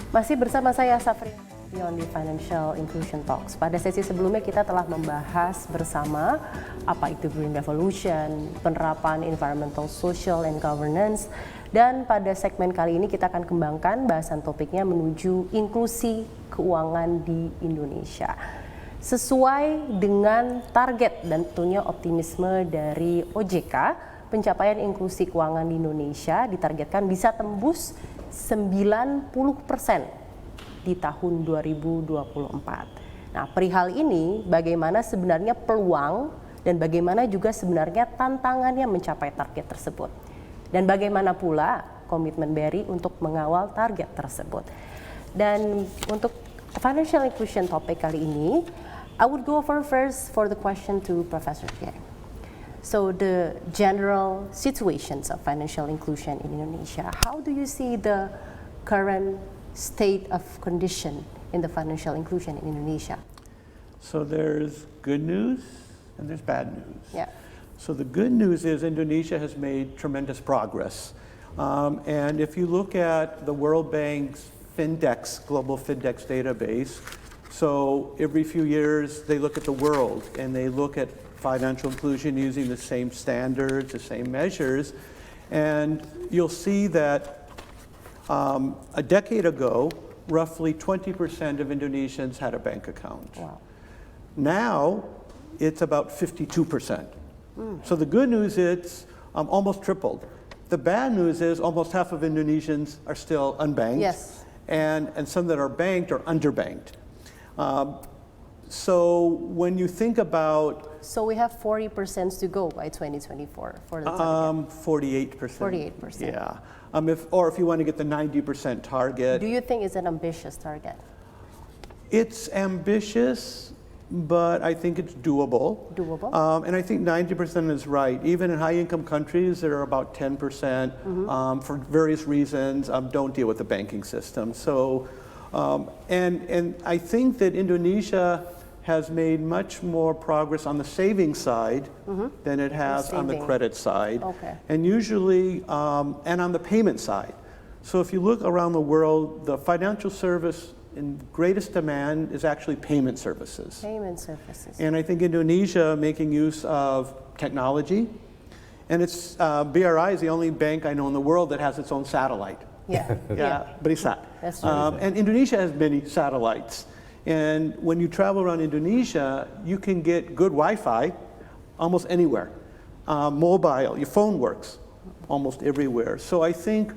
Masih bersama saya Safri Beyond the Financial Inclusion Talks. Pada sesi sebelumnya kita telah membahas bersama apa itu Green Revolution, penerapan environmental, social, and governance. Dan pada segmen kali ini kita akan kembangkan bahasan topiknya menuju inklusi keuangan di Indonesia. Sesuai dengan target dan tentunya optimisme dari OJK, pencapaian inklusi keuangan di Indonesia ditargetkan bisa tembus 90% di tahun 2024. Nah, perihal ini bagaimana sebenarnya peluang dan bagaimana juga sebenarnya tantangannya mencapai target tersebut. Dan bagaimana pula komitmen BRI untuk mengawal target tersebut. Dan untuk financial inclusion topik kali ini, I would go first for the question to Professor Pierre. So the general situations of financial inclusion in Indonesia, how do you see the current state of condition in the financial inclusion in Indonesia? So there's good news and there's bad news. Yeah. So the good news is Indonesia has made tremendous progress. And if you look at the World Bank's Findex, Global Findex database, so every few years they look at the world and they look at financial inclusion using the same standards, the same measures, and you'll see that a decade ago, roughly 20% of Indonesians had a bank account. Wow. Now, it's about 52%. So the good news is almost tripled. The bad news is almost half of Indonesians are still unbanked. Yes. And some that are banked are underbanked. So when you think about... So we have 40% to go by 2024 for the target. 48%. 48%. Yeah. If you want to get the 90% target. Do you think it's an ambitious target? It's ambitious, but I think it's doable. Doable? And I think 90% is right. Even in high-income countries that are about 10%, for various reasons, don't deal with the banking system. So, and I think that Indonesia has made much more progress on the savings side than it has on the credit side. Okay. And usually, and on the payment side. So if you look around the world, the financial service in greatest demand is actually payment services. Payment services. And I think Indonesia making use of technology, and it's BRI is the only bank I know in the world that has its own satellite. Yeah. BRISAT. That's true. And Indonesia has many satellites. And when you travel around Indonesia, you can get good Wi-Fi almost anywhere. Mobile, your phone works almost everywhere. So I think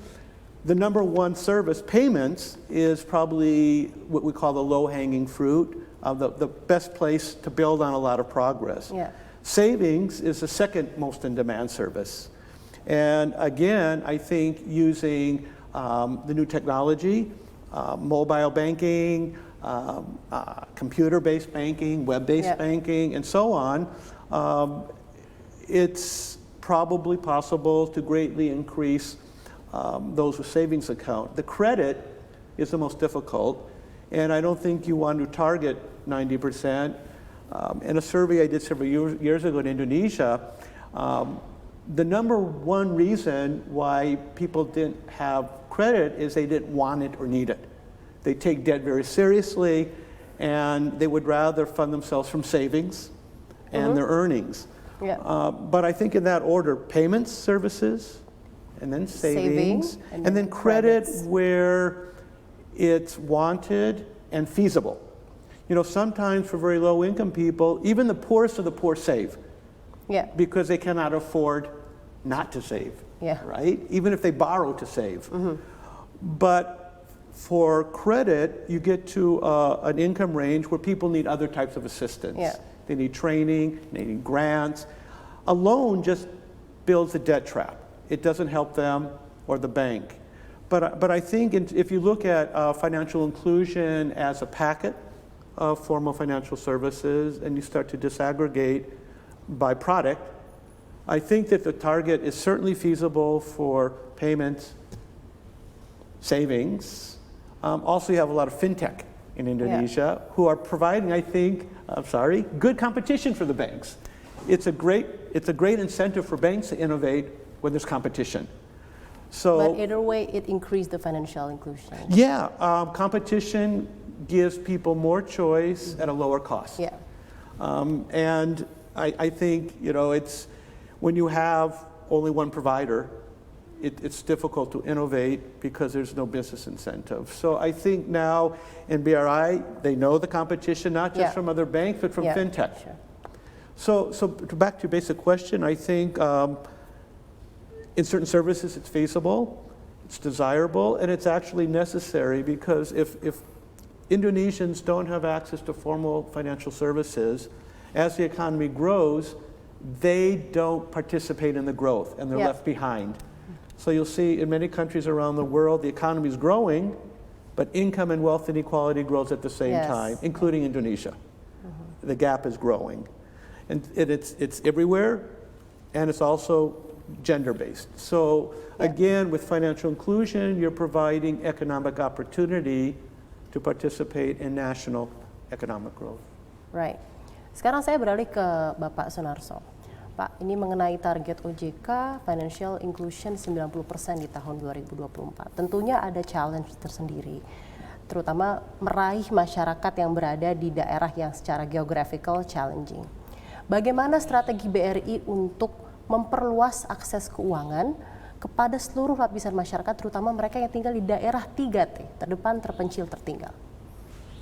the number one service, payments, is probably what we call the low-hanging fruit, the best place to build on a lot of progress. Yeah. Savings is the second most in-demand service. And again, I think using the new technology, mobile banking, computer-based banking, web-based banking, and so on, it's probably possible to greatly increase those with savings account. The credit is the most difficult, and I don't think you want to target 90%. In a survey I did several years ago in Indonesia, the number one reason why people didn't have credit is they didn't want it or need it. They take debt very seriously, and they would rather fund themselves from savings and their earnings. Yeah. But I think in that order, payments, services, and then savings, and then credit credits. where it's wanted and feasible. You know, sometimes for very low income people, even the poorest of the poor save. Yeah. Because they cannot afford not to save. Yeah. Right? Even if they borrow to save. But for credit, you get to an income range where people need other types of assistance. Yeah. They need training, they need grants. A loan just builds a debt trap. It doesn't help them or the bank. But I think if you look at financial inclusion as a packet of formal financial services and you start to disaggregate by product, I think that the target is certainly feasible for payments, savings. Also, you have a lot of fintech in Indonesia who are providing, I think, good competition for the banks. It's a great incentive for banks to innovate when there's competition. But either way, it increased the financial inclusion. Yeah, competition gives people more choice at a lower cost. Yeah. And I think, it's when you have only one provider, it's difficult to innovate because there's no business incentive. So I think now in BRI, they know the competition, not just from other banks, but from fintech. Sure. So back to your basic question, I think in certain services it's feasible, it's desirable, and it's actually necessary because if Indonesians don't have access to formal financial services, as the economy grows, they don't participate in the growth and they're left behind. So you'll see in many countries around the world, the economy is growing, but income and wealth inequality grows at the same time, including Indonesia. The gap is growing. And it's everywhere, and it's also gender-based. So again, with financial inclusion, you're providing economic opportunity to participate in national economic growth. Right. Sekarang saya beralih ke Bapak Sunarso. Pak, ini mengenai target OJK financial inclusion 90% di tahun 2024. Tentunya ada challenge tersendiri, terutama meraih masyarakat yang berada di daerah yang secara geographical challenging. Bagaimana strategi BRI untuk memperluas akses keuangan kepada seluruh lapisan masyarakat, terutama mereka yang tinggal di daerah 3T, terdepan, terpencil, tertinggal?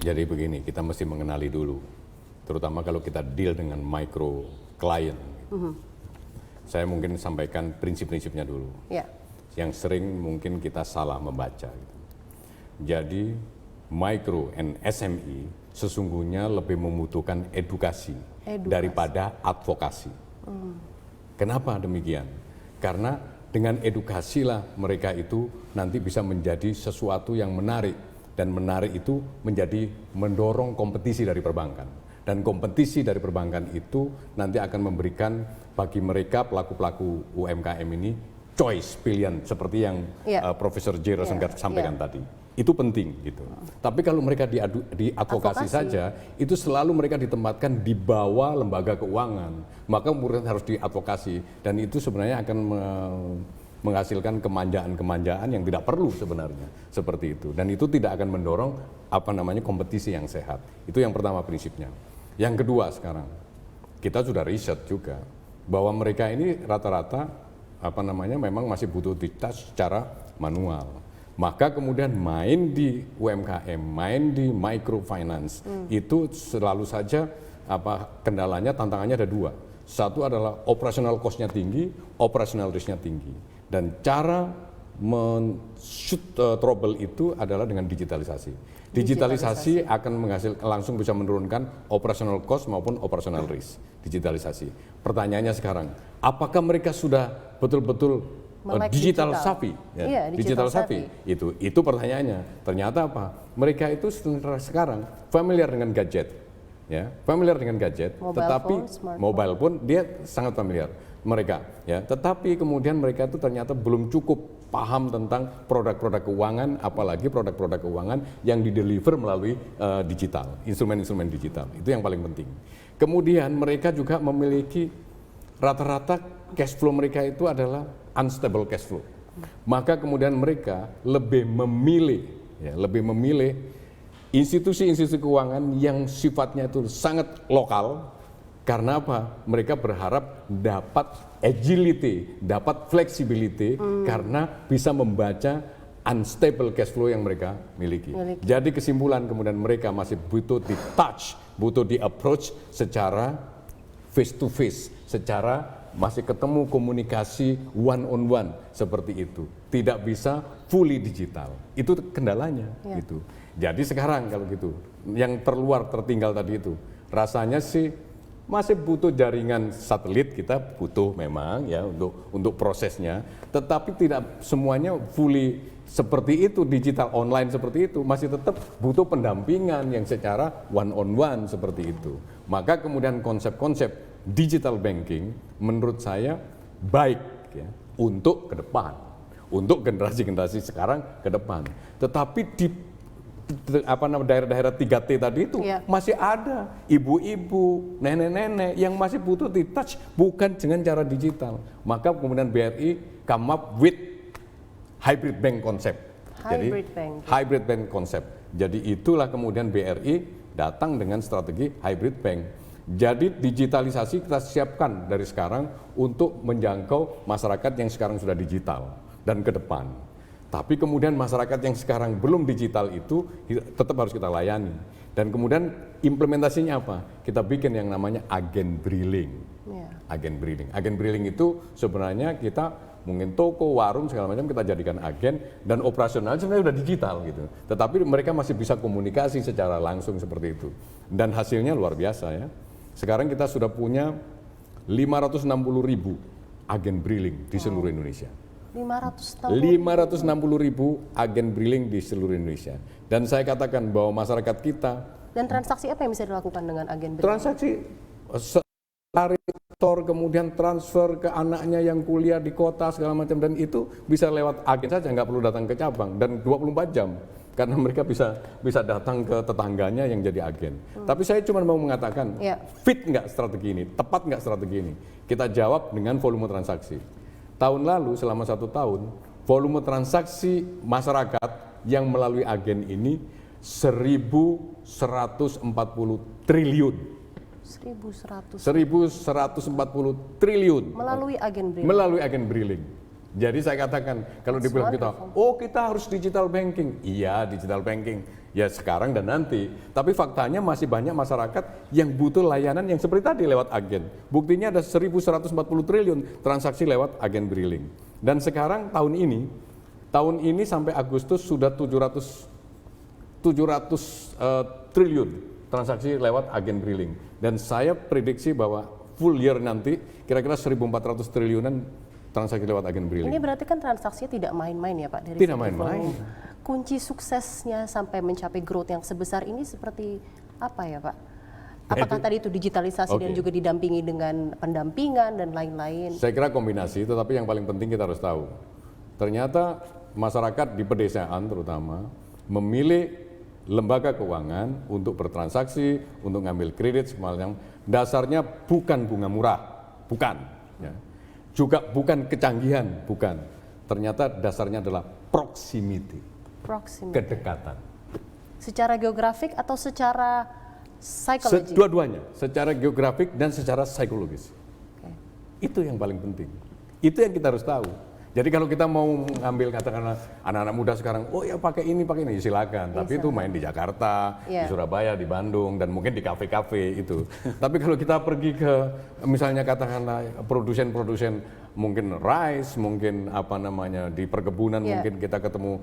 Jadi begini, kita mesti mengenali dulu, terutama kalau kita deal dengan micro client. Saya mungkin sampaikan prinsip-prinsipnya dulu, yang sering mungkin kita salah membaca. Jadi micro and SME sesungguhnya lebih membutuhkan edukasi. Daripada advokasi. Kenapa demikian? Karena dengan edukasi lah mereka itu nanti bisa menjadi sesuatu yang menarik, dan menarik itu menjadi mendorong kompetisi dari perbankan, dan kompetisi dari perbankan itu nanti akan memberikan bagi mereka pelaku-pelaku UMKM ini choice, pilihan seperti yang Profesor J. Rosengart sampaikan tadi. Itu penting gitu. Tapi kalau mereka diadvokasi saja, itu selalu mereka ditempatkan di bawah lembaga keuangan. Maka mereka harus diadvokasi, dan itu sebenarnya akan menghasilkan kemanjaan-kemanjaan yang tidak perlu sebenarnya, seperti itu. Dan itu tidak akan mendorong kompetisi yang sehat. Itu yang pertama prinsipnya. Yang kedua, sekarang kita sudah riset juga bahwa mereka ini rata-rata memang masih butuh ditouch secara manual. Maka kemudian main di UMKM, main di microfinance, itu selalu saja kendalanya, tantangannya ada dua. Satu adalah operational cost-nya tinggi, operational risk-nya tinggi. Dan cara men-shoot trouble itu adalah dengan digitalisasi. Digitalisasi akan langsung bisa menurunkan operational cost maupun operational risk. Digitalisasi. Pertanyaannya sekarang, apakah mereka sudah betul-betul digital savvy, digital savvy itu pertanyaannya. Ternyata apa? Mereka itu sekarang familiar dengan gadget, familiar dengan gadget, tetapi mobile phone dia sangat familiar mereka, tetapi kemudian mereka itu ternyata belum cukup paham tentang produk-produk keuangan, apalagi produk-produk keuangan yang dideliver melalui digital, instrumen-instrumen digital. Itu yang paling penting. Kemudian mereka juga memiliki rata-rata cash flow mereka itu adalah unstable cash flow. Maka kemudian mereka lebih memilih institusi-institusi keuangan yang sifatnya itu sangat lokal. Karena apa? Mereka berharap dapat agility, dapat flexibility, karena bisa membaca unstable cash flow yang mereka miliki. Jadi kesimpulan kemudian mereka masih butuh di touch, butuh di approach secara face to face, secara masih ketemu komunikasi one on one seperti itu. Tidak bisa fully digital. Itu kendalanya gitu. Jadi sekarang kalau gitu, yang tertinggal tadi itu, rasanya sih masih butuh jaringan satelit, kita butuh memang untuk prosesnya, tetapi tidak semuanya fully seperti itu, digital online seperti itu, masih tetap butuh pendampingan yang secara one on one seperti itu. Maka kemudian konsep-konsep digital banking menurut saya baik untuk ke depan, untuk generasi-generasi sekarang ke depan. Tetapi di daerah-daerah 3T tadi itu masih ada ibu-ibu, nenek-nenek yang masih butuh di touch, bukan dengan cara digital. Maka kemudian BRI come up with hybrid bank konsep. Hybrid bank konsep. Jadi itulah kemudian BRI datang dengan strategi hybrid bank. Jadi digitalisasi kita siapkan dari sekarang untuk menjangkau masyarakat yang sekarang sudah digital dan ke depan. Tapi kemudian masyarakat yang sekarang belum digital itu tetap harus kita layani. Dan kemudian implementasinya apa? Kita bikin yang namanya agen briling. Agen briling. Agen briling itu sebenarnya kita mungkin toko, warung segala macam kita jadikan agen dan operasional sebenarnya sudah digital gitu. Tetapi mereka masih bisa komunikasi secara langsung seperti itu. Dan hasilnya luar biasa ya. Sekarang kita sudah punya 560.000 agen briling di seluruh Indonesia. 560.000 agen briling di seluruh Indonesia. Dan saya katakan bahwa masyarakat kita. Dan transaksi apa yang bisa dilakukan dengan agen briling? Transaksi tarik store, kemudian transfer ke anaknya yang kuliah di kota segala macam, dan itu bisa lewat agen saja, nggak perlu datang ke cabang, dan 24 jam karena mereka bisa datang ke tetangganya yang jadi agen. Tapi saya cuma mau mengatakan fit nggak strategi ini, tepat nggak strategi ini. Kita jawab dengan volume transaksi. Tahun lalu selama 1 tahun volume transaksi masyarakat yang melalui agen ini 1.140 triliun. 1.140 triliun melalui agen briling. Melalui agen briling. Jadi saya katakan kalau dibilang kita, oh kita harus digital banking. Iya, digital banking. Ya sekarang dan nanti. Tapi faktanya masih banyak masyarakat yang butuh layanan yang seperti tadi lewat agen. Buktinya ada 1.140 triliun transaksi lewat agen briling. Dan sekarang tahun ini sampai Agustus sudah 700 triliun transaksi lewat agen briling. Dan saya prediksi bahwa full year nanti kira-kira 1.400 triliunan transaksi lewat agen briling. Ini berarti kan transaksinya tidak main-main ya Pak? Tidak main-main. Kunci suksesnya sampai mencapai growth yang sebesar ini seperti apa ya Pak? Apakah tadi itu digitalisasi dan juga didampingi dengan pendampingan dan lain-lain? Saya kira kombinasi, tetapi yang paling penting kita harus tahu. Ternyata masyarakat di pedesaan terutama memilih lembaga keuangan untuk bertransaksi, untuk ngambil kredit semacam dasarnya bukan bunga murah, bukan. Ya. Juga bukan kecanggihan, bukan. Ternyata dasarnya adalah proximity. Kedekatan. Secara geografik atau secara psikologi? Dua-duanya, secara geografik dan secara psikologis. Itu yang paling penting. Itu yang kita harus tahu. Jadi kalau kita mau ngambil katakanlah anak-anak muda sekarang, oh ya pakai ini, silakan. Tapi itu main di Jakarta, di Surabaya, di Bandung, dan mungkin di kafe-kafe itu. Tapi kalau kita pergi ke misalnya katakanlah produsen-produsen mungkin rice, mungkin di perkebunan, mungkin kita ketemu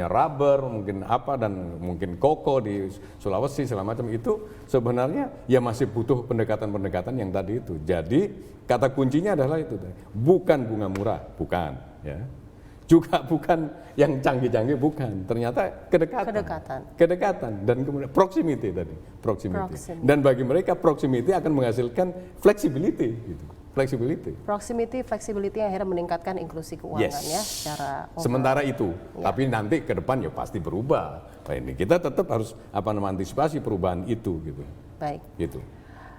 rubber, mungkin dan mungkin koko di Sulawesi segala macam, itu sebenarnya ya masih butuh pendekatan-pendekatan yang tadi itu. Jadi kata kuncinya adalah itu, bukan bunga murah, bukan, ya. Juga bukan yang canggih-canggih, bukan. Ternyata kedekatan dan kemudian proximity tadi, proximity. Dan bagi mereka proximity akan menghasilkan flexibility, gitu. Flexibility yang akhirnya meningkatkan inklusi keuangan ya secara overall. Sementara itu, tapi nanti ke depan ya pasti berubah. Nah, ini kita tetap harus antisipasi perubahan itu, gitu. Baik. Gitu.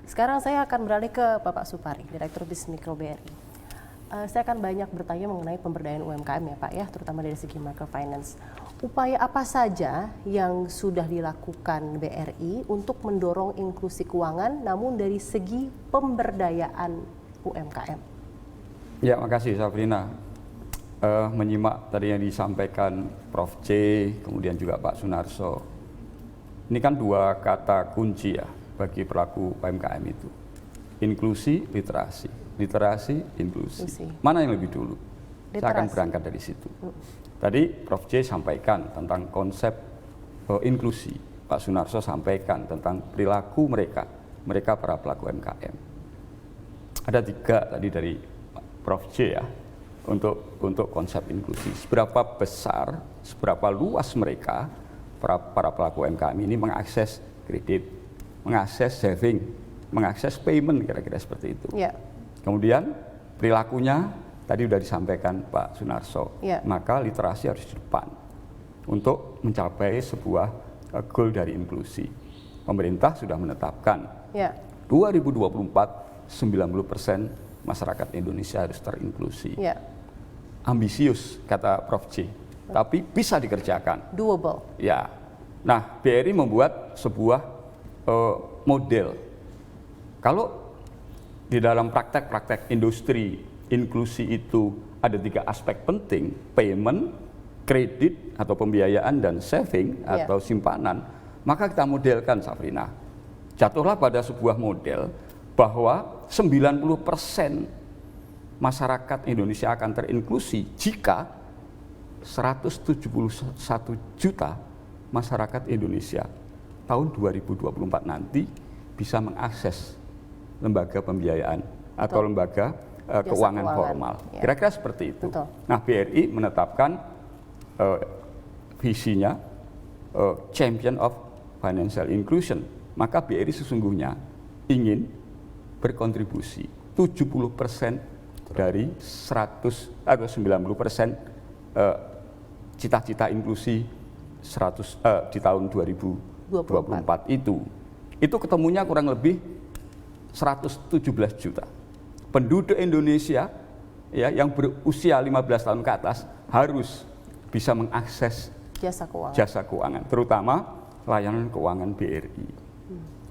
Sekarang saya akan beralih ke Bapak Supari, Direktur Bisnis Mikro BRI. Saya akan banyak bertanya mengenai pemberdayaan UMKM ya Pak ya, terutama dari segi microfinance. Upaya apa saja yang sudah dilakukan BRI untuk mendorong inklusi keuangan, namun dari segi pemberdayaan UMKM? Ya, makasih Sabrina. Menyimak tadi yang disampaikan Prof. C, kemudian juga Pak Sunarso. Ini kan dua kata kunci ya bagi pelaku UMKM itu. Inklusi, literasi. Literasi, inklusi. Mana yang lebih dulu? Literasi. Saya akan berangkat dari situ. Tadi Prof. C sampaikan tentang konsep inklusi. Pak Sunarso sampaikan tentang perilaku mereka para pelaku UMKM. Ada 3 tadi dari Prof. C ya, untuk konsep inklusi. Seberapa besar, seberapa luas mereka, para pelaku UMKM ini mengakses kredit, mengakses saving, mengakses payment, kira-kira seperti itu. Yeah. Kemudian perilakunya, tadi sudah disampaikan Pak Sunarso, maka literasi harus di depan untuk mencapai sebuah goal dari inklusi. Pemerintah sudah menetapkan 2024 90% masyarakat Indonesia harus terinklusi. ambisius kata Prof J, tapi bisa dikerjakan. Doable. Ya. Nah, BRI membuat sebuah model. Kalau di dalam praktek-praktek industri inklusi itu ada 3 aspek penting, payment, kredit atau pembiayaan, dan saving atau simpanan, maka kita modelkan, Safrina. Jatuhlah pada sebuah model bahwa 90% masyarakat Indonesia akan terinklusi jika 171 juta masyarakat Indonesia tahun 2024 nanti bisa mengakses lembaga pembiayaan atau lembaga keuangan formal. Kira-kira seperti itu. Betul. Nah, BRI menetapkan visinya Champion of Financial Inclusion. Maka BRI sesungguhnya ingin berkontribusi 70% dari 100 atau 90% cita-cita inklusi di tahun 2024 itu. Itu ketemunya kurang lebih 117 juta. Penduduk Indonesia ya yang berusia 15 tahun ke atas harus bisa mengakses jasa keuangan, terutama layanan keuangan BRI.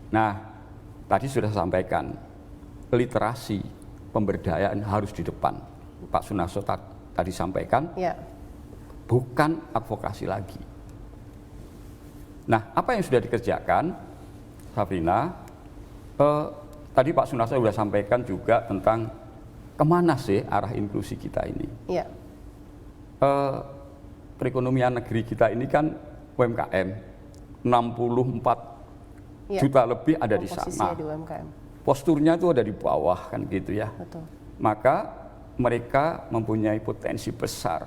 Nah, tadi sudah sampaikan, literasi pemberdayaan harus di depan. Pak Sunarso tadi sampaikan, bukan advokasi lagi. Nah, apa yang sudah dikerjakan, Safrina? Tadi Pak Sunarso sudah sampaikan juga tentang kemana sih arah inklusi kita ini. Perekonomian negeri kita ini kan UMKM, 64 juta lebih ada di sana. Di UMKM. Posturnya itu ada di bawah kan gitu ya. Betul. Maka mereka mempunyai potensi besar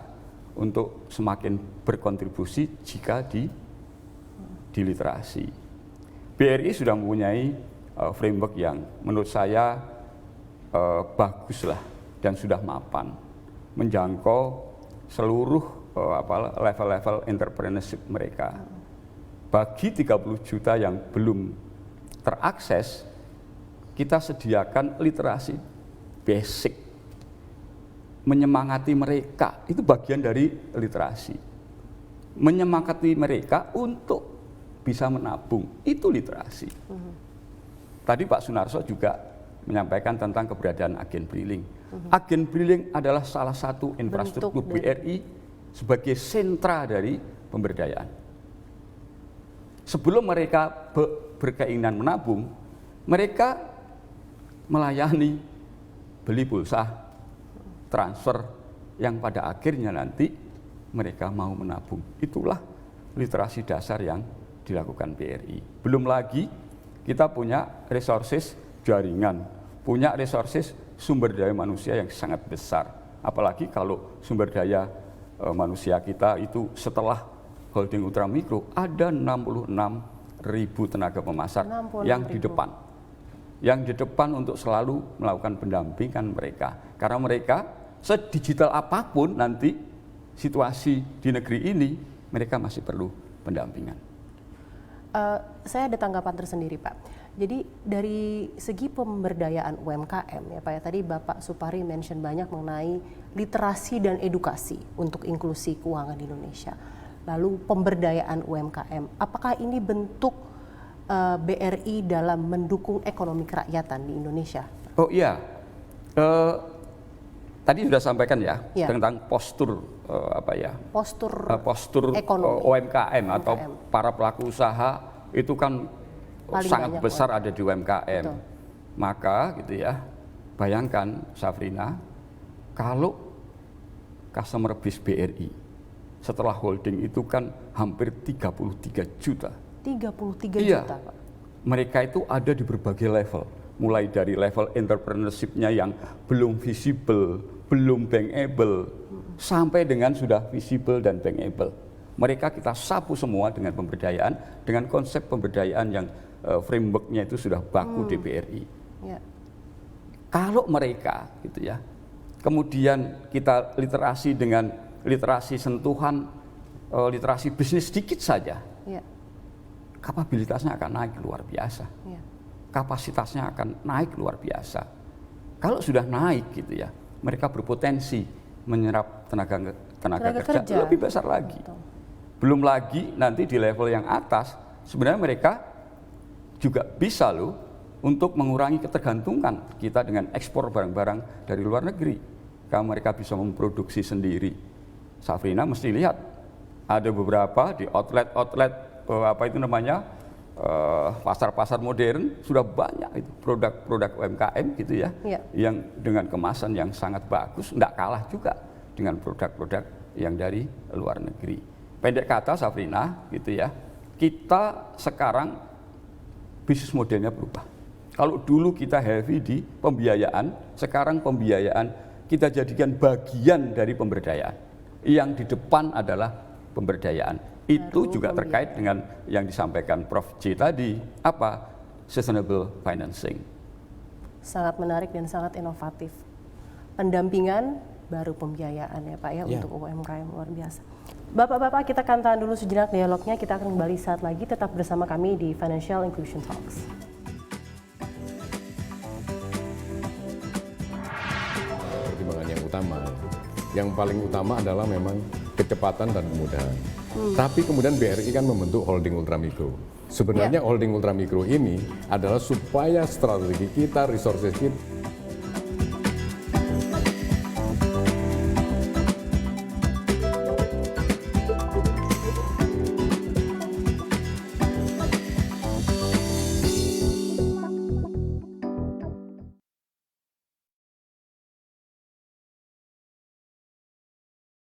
untuk semakin berkontribusi jika di literasi. BRI sudah mempunyai framework yang menurut saya baguslah dan sudah mapan, menjangkau seluruh level-level entrepreneurship mereka. Bagi 30 juta yang belum terakses, kita sediakan literasi basic, menyemangati mereka, itu bagian dari literasi. Menyemangati mereka untuk bisa menabung, itu literasi. Tadi Pak Sunarso juga menyampaikan tentang keberadaan agen briling. Agen briling adalah salah satu infrastruktur BRI sebagai sentra dari pemberdayaan. Sebelum mereka berkeinginan menabung, mereka melayani beli pulsa, transfer, yang pada akhirnya nanti mereka mau menabung. Itulah literasi dasar yang dilakukan BRI. Belum lagi kita punya resources jaringan, punya resources sumber daya manusia yang sangat besar. Apalagi kalau sumber daya manusia kita itu setelah holding ultramikro ada 66.000 tenaga pemasar yang di depan. Yang di depan untuk selalu melakukan pendampingan mereka. Karena mereka sedigital apapun nanti situasi di negeri ini, mereka masih perlu pendampingan. Saya ada tanggapan tersendiri, Pak. Jadi dari segi pemberdayaan UMKM ya Pak ya, tadi Bapak Supari mention banyak mengenai literasi dan edukasi untuk inklusi keuangan di Indonesia. Lalu pemberdayaan UMKM, apakah ini bentuk BRI dalam mendukung ekonomi kerakyatan di Indonesia? Oh iya, tadi sudah sampaikan ya, tentang postur postur ekonomi. UMKM atau para pelaku usaha itu kan paling sangat besar ada di UMKM. Betul. Maka gitu ya, bayangkan Safrina, kalau customer base BRI setelah holding itu kan hampir 33 juta. 33 juta, Pak. Mereka itu ada di berbagai level, mulai dari level entrepreneurship-nya yang belum visible, belum bankable, sampai dengan sudah visible dan bankable. Mereka kita sapu semua dengan pemberdayaan, dengan konsep pemberdayaan yang framework-nya itu sudah baku di BRI. Kalau mereka gitu ya, kemudian kita literasi dengan literasi sentuhan, literasi bisnis sedikit saja, kapabilitasnya akan naik luar biasa, kapasitasnya akan naik luar biasa. Kalau sudah naik gitu ya, mereka berpotensi menyerap tenaga kerja kerja lebih besar lagi. Belum lagi nanti di level yang atas, sebenarnya mereka juga bisa loh untuk mengurangi ketergantungan kita dengan ekspor barang-barang dari luar negeri. Kalau mereka bisa memproduksi sendiri. Safrina mesti lihat, ada beberapa di outlet-outlet, pasar-pasar modern, sudah banyak itu produk-produk UMKM gitu ya, yang dengan kemasan yang sangat bagus, tidak kalah juga dengan produk-produk yang dari luar negeri. Pendek kata Safrina gitu ya, kita sekarang bisnis modelnya berubah. Kalau dulu kita heavy di pembiayaan, sekarang pembiayaan kita jadikan bagian dari pemberdayaan. Yang di depan adalah pemberdayaan. Itu juga terkait dengan yang disampaikan Prof. J tadi, apa? Sustainable financing. Sangat menarik dan sangat inovatif. Pendampingan baru pembiayaan ya Pak ya, untuk UMKM, luar biasa. Bapak-bapak, kita akan tahan dulu sejenak dialognya, kita akan kembali saat lagi, tetap bersama kami di Financial Inclusion Talks. Pertimbangan yang utama, yang paling utama adalah memang kecepatan dan kemudahan. Tapi kemudian BRI kan membentuk holding ultramikro. Sebenarnya holding ultramikro ini adalah supaya strategi kita, resources kita